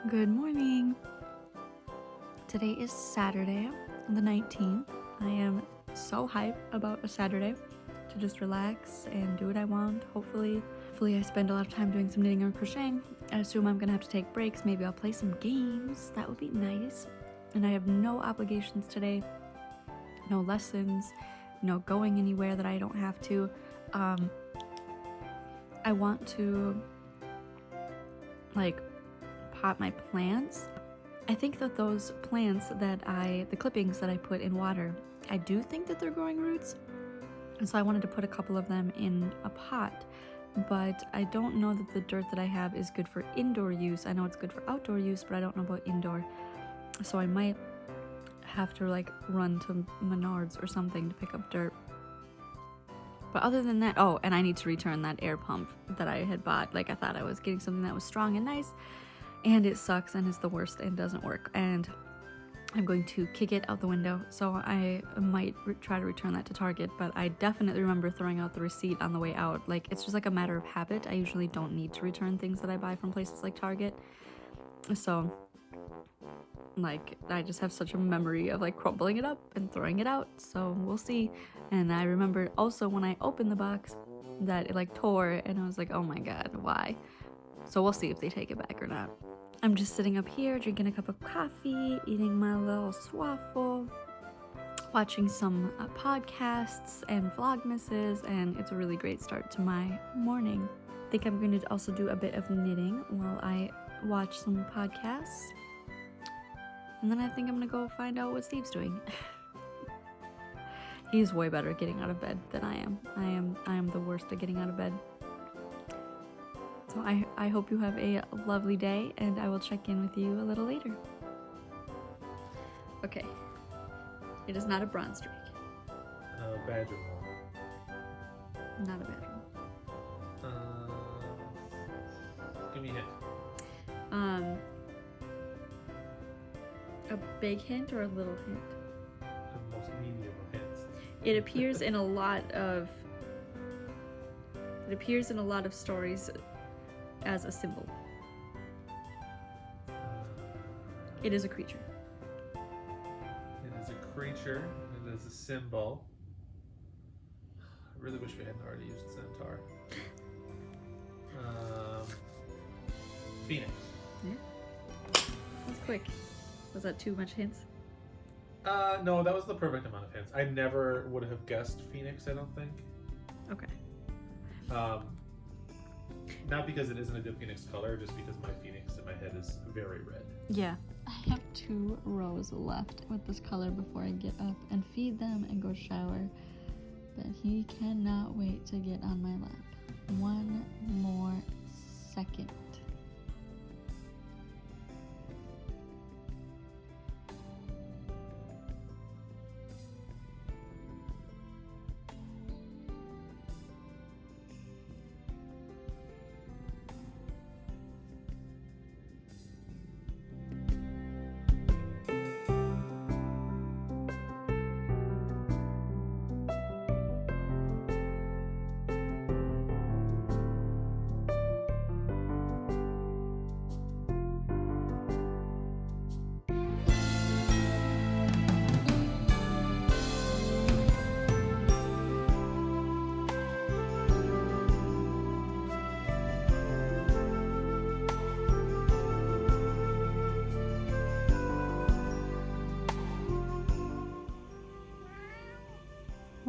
Good morning. Today is Saturday, the 19th. I am so hyped about a Saturday to just relax and do what I want. Hopefully I spend a lot of time doing some knitting or crocheting. I assume I'm gonna have to take breaks. Maybe I'll play some games. That would be nice. And I have no obligations today, no lessons, no going anywhere that I don't have to. I want to pot my plants. I think that those plants the clippings that I put in water, I do think that they're growing roots. And so I wanted to put a couple of them in a pot, but I don't know that the dirt that I have is good for indoor use. I know it's good for outdoor use, but I don't know about indoor. So I might have to run to Menards or something to pick up dirt. But other than that, oh, and I need to return that air pump that I had bought. I thought I was getting something that was strong and nice, and it sucks and is the worst and doesn't work, and I'm going to kick it out the window. So I might try to return that to Target, but I definitely remember throwing out the receipt on the way out. It's just a matter of habit. I usually don't need to return things that I buy from places like Target. So I just have such a memory of crumpling it up and throwing it out, so we'll see. And I remember also when I opened the box that it tore, and I was like, oh my god, why? So we'll see if they take it back or not. I'm just sitting up here drinking a cup of coffee, eating my little swaffle, watching some podcasts and vlogmases, and it's a really great start to my morning. I think I'm going to also do a bit of knitting while I watch some podcasts. And then I think I'm gonna go find out what Steve's doing. He's way better at getting out of bed than I am. I am the worst at getting out of bed. So I hope you have a lovely day, and I will check in with you a little later. Okay. It is not a bronze streak. Badger one. Not a bad one. Give me a hint. A big hint or a little hint? The most medium of hints. It appears in a lot of stories as a symbol. It is a creature. It is a creature. It is a symbol. I really wish we hadn't already used centaur. Phoenix. Yeah. That's quick. Was that too much hints? No, that was the perfect amount of hints. I never would have guessed Phoenix, I don't think. Okay. Not because it isn't a good Phoenix color, just because my Phoenix in my head is very red. Yeah. I have 2 rows left with this color before I get up and feed them and go shower. But he cannot wait to get on my lap. 1 more second.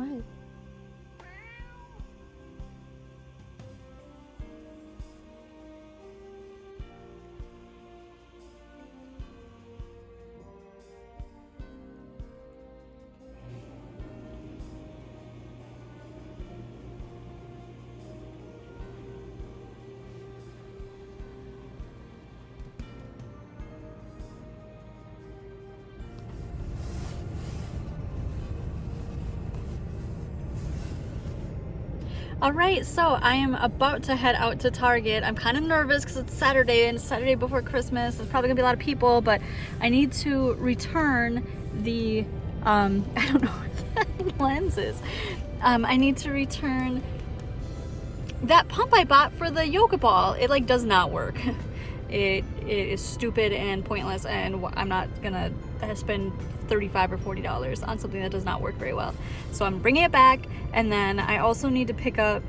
What? Alright, so I am about to head out to Target. I'm kind of nervous because it's Saturday and it's Saturday before Christmas. There's probably gonna be a lot of people, but I need to return the, I don't know what that lens is. I need to return that pump I bought for the yoga ball. It like does not work. It is stupid and pointless, and I'm not gonna spend $35 or $40 on something that does not work very well. So I'm bringing it back, and then I also need to pick up,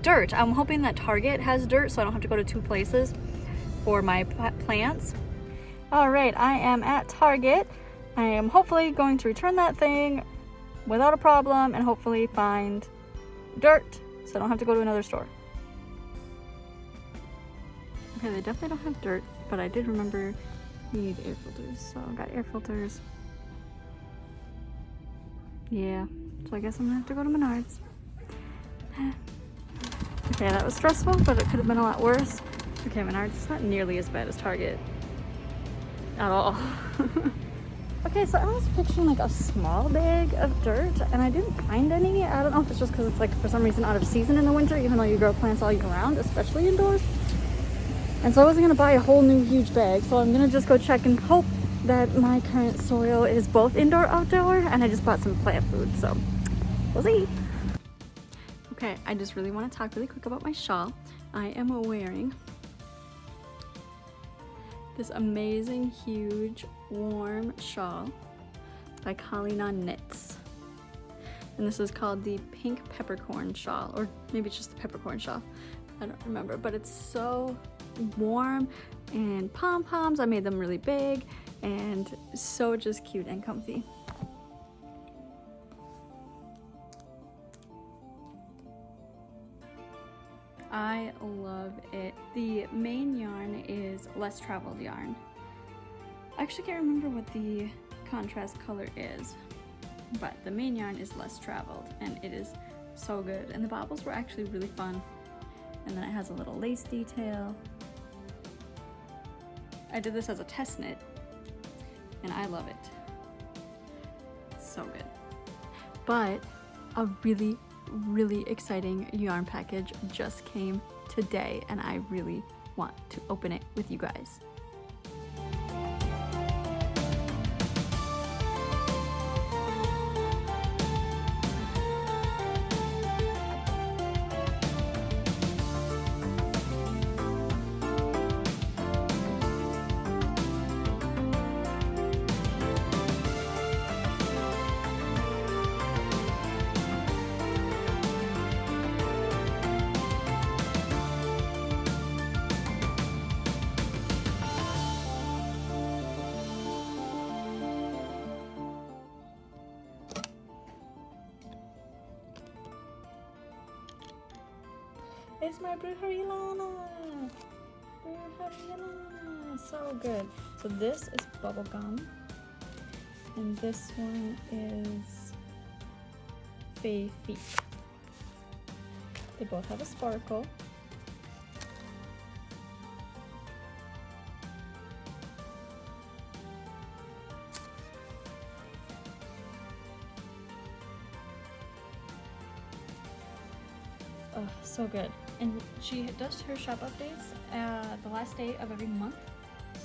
dirt. I'm hoping that Target has dirt so I don't have to go to 2 places for my plants. All right, I am at Target. I am hopefully going to return that thing without a problem and hopefully find dirt so I don't have to go to another store. Okay, they definitely don't have dirt, but I did remember you need air filters, so I got air filters. Yeah, so I guess I'm gonna have to go to Menards. Okay, that was stressful, but it could have been a lot worse. Okay, Menards is not nearly as bad as Target. At all. Okay, so I was picturing like a small bag of dirt, and I didn't find any. I don't know if it's just because it's like for some reason out of season in the winter, even though you grow plants all year round, especially indoors. And so I wasn't gonna buy a whole new huge bag, so I'm gonna just go check and hope that my current soil is both indoor outdoor, and I just bought some plant food, so we'll see. Okay, I just really want to talk really quick about my shawl. I am wearing this amazing, huge, warm shawl by Kalina Knits. And this is called the Pink Peppercorn Shawl, or maybe it's just the Peppercorn Shawl. I don't remember, but it's so warm, and pom-poms, I made them really big, and so just cute and comfy. I love it. The main yarn is less traveled yarn. I actually can't remember what the contrast color is, but the main yarn is less traveled, and it is so good. And the bobbles were actually really fun. And then it has a little lace detail. I did this as a test knit, and I love it. So good. But a really, really exciting yarn package just came today, and I really want to open it with you guys. It's my Brujerilana! Brujerilana! So good. So this is bubblegum, and this one is Fey Feet. They both have a sparkle. Oh, so good. And she does her shop updates the last day of every month,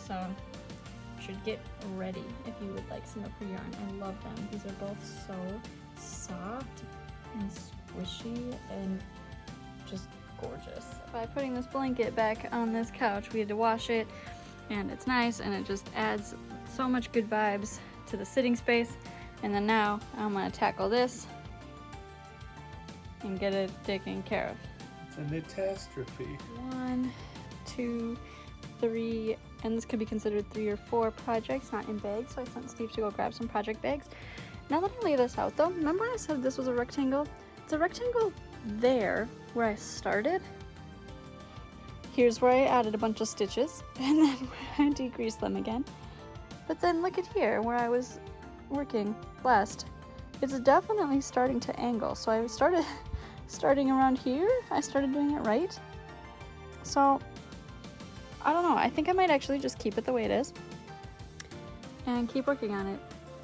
so you should get ready if you would like some of her yarn. I love them. These are both so soft and squishy and just gorgeous. By putting this blanket back on this couch, we had to wash it, and it's nice, and it just adds so much good vibes to the sitting space. And then now I'm gonna tackle this and get it taken care of. It's a catastrophe. 1, 2, 3, and this could be considered 3 or 4 projects, not in bags, so I sent Steve to go grab some project bags. Now that I lay this out though, remember when I said this was a rectangle? It's a rectangle there where I started. Here's where I added a bunch of stitches and then where I decreased them again. But then look at here where I was working last. It's definitely starting to angle. So I started starting around here. I started doing it right. So I don't know. I think I might actually just keep it the way it is and keep working on it.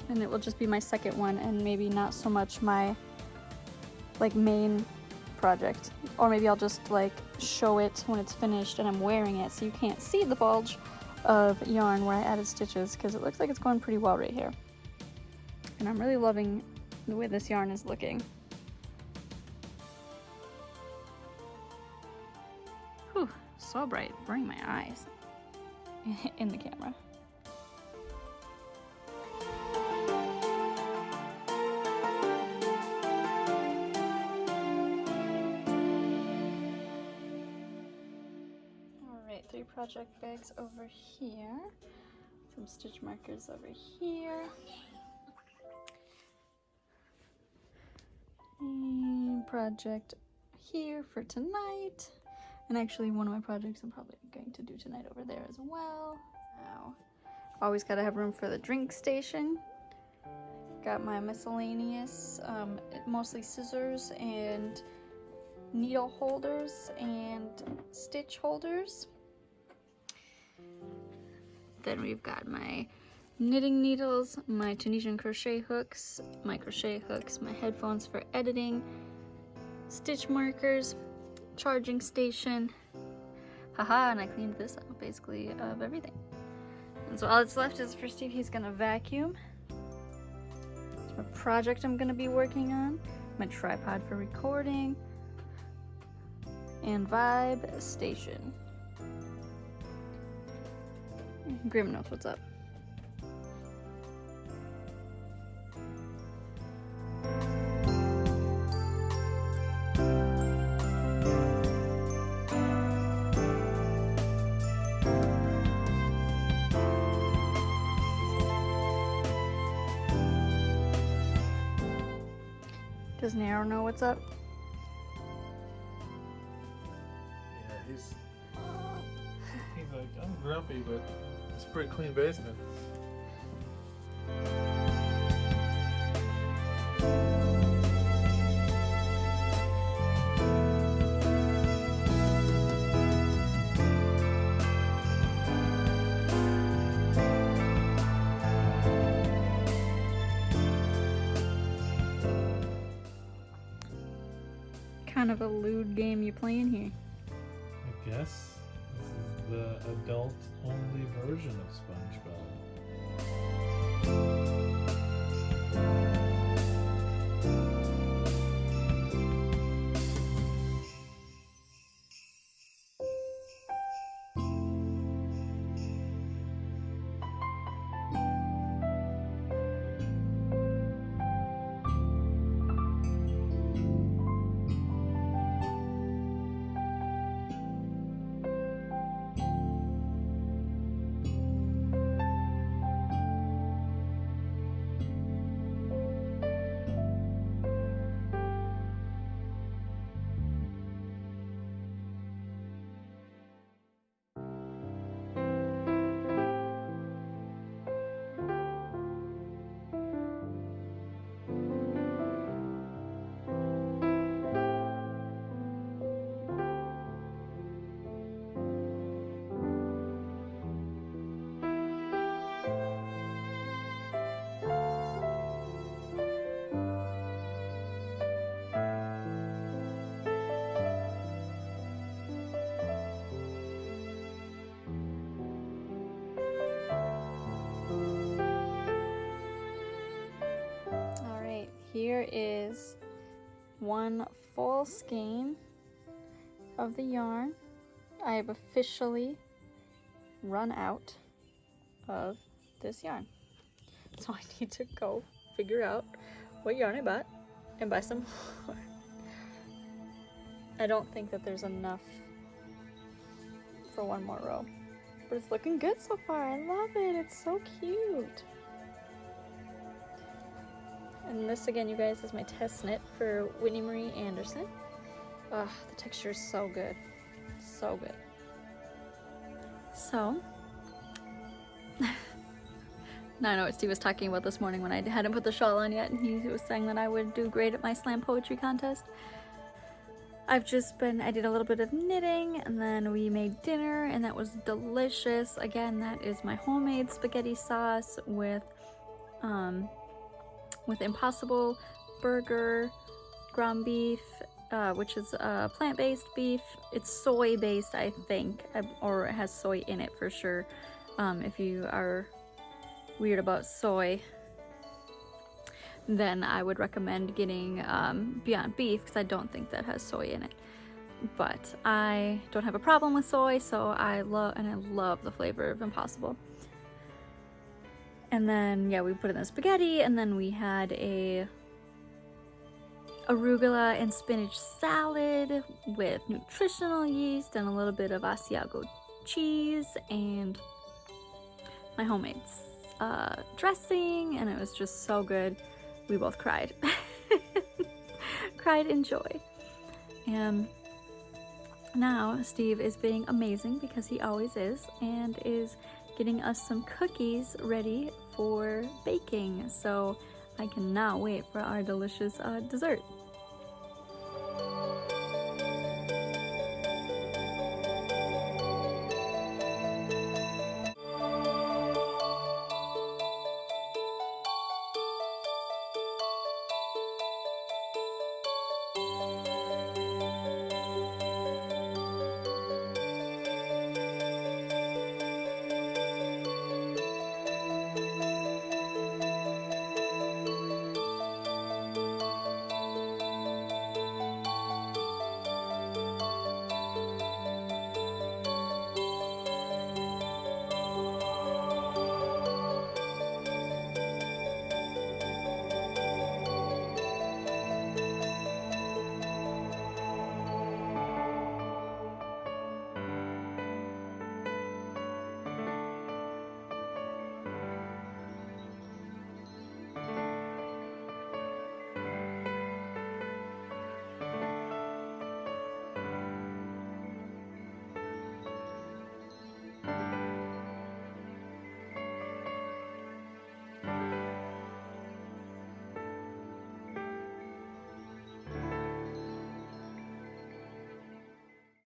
And it will just be my second one and maybe not so much my like main project. Or maybe I'll just like show it when it's finished and I'm wearing it so you can't see the bulge of yarn where I added stitches, because it looks like it's going pretty well right here. And I'm really loving the way this yarn is looking. Whew, so bright, burning my eyes in the camera. Alright, 3 project bags over here. Some stitch markers over here. And project here for tonight. And actually one of my projects I'm probably going to do tonight over there as well. Now, always gotta have room for the drink station. Got my miscellaneous, mostly scissors and needle holders and stitch holders. Then we've got my knitting needles, my Tunisian crochet hooks, my headphones for editing, stitch markers, charging station. Haha, and I cleaned this up basically of everything. And so all that's left is for Steve. He's gonna vacuum. It's my project I'm gonna be working on, my tripod for recording, and vibe station. Grim knows what's up. Does Nero know what's up? Yeah, he's like, I'm grumpy, but it's a pretty clean basement. Kind of a lewd game you playing here. I guess this is the adult-only version of SpongeBob. Here is one full skein of the yarn. I have officially run out of this yarn. So I need to go figure out what yarn I bought and buy some more. I don't think that there's enough for one more row. But it's looking good so far. I love it. It's so cute. And this again, you guys, is my test knit for Whitney Marie Anderson. Ugh, the texture is so good. So good. So, now I know what Steve was talking about this morning when I hadn't put the shawl on yet, and he was saying that I would do great at my slam poetry contest. I did a little bit of knitting, and then we made dinner, and that was delicious. Again, that is my homemade spaghetti sauce with Impossible Burger, ground beef, which is plant-based beef. It's soy-based, I think, or it has soy in it for sure. If you are weird about soy, then I would recommend getting Beyond Beef, because I don't think that has soy in it. But I don't have a problem with soy, so I love the flavor of Impossible. And then, yeah, we put it in the spaghetti, and then we had a arugula and spinach salad with nutritional yeast and a little bit of Asiago cheese and my homemade dressing, and it was just so good. We both cried. Cried in joy. And now Steve is being amazing, because he always is, and is getting us some cookies ready for baking. So I cannot wait for our delicious dessert.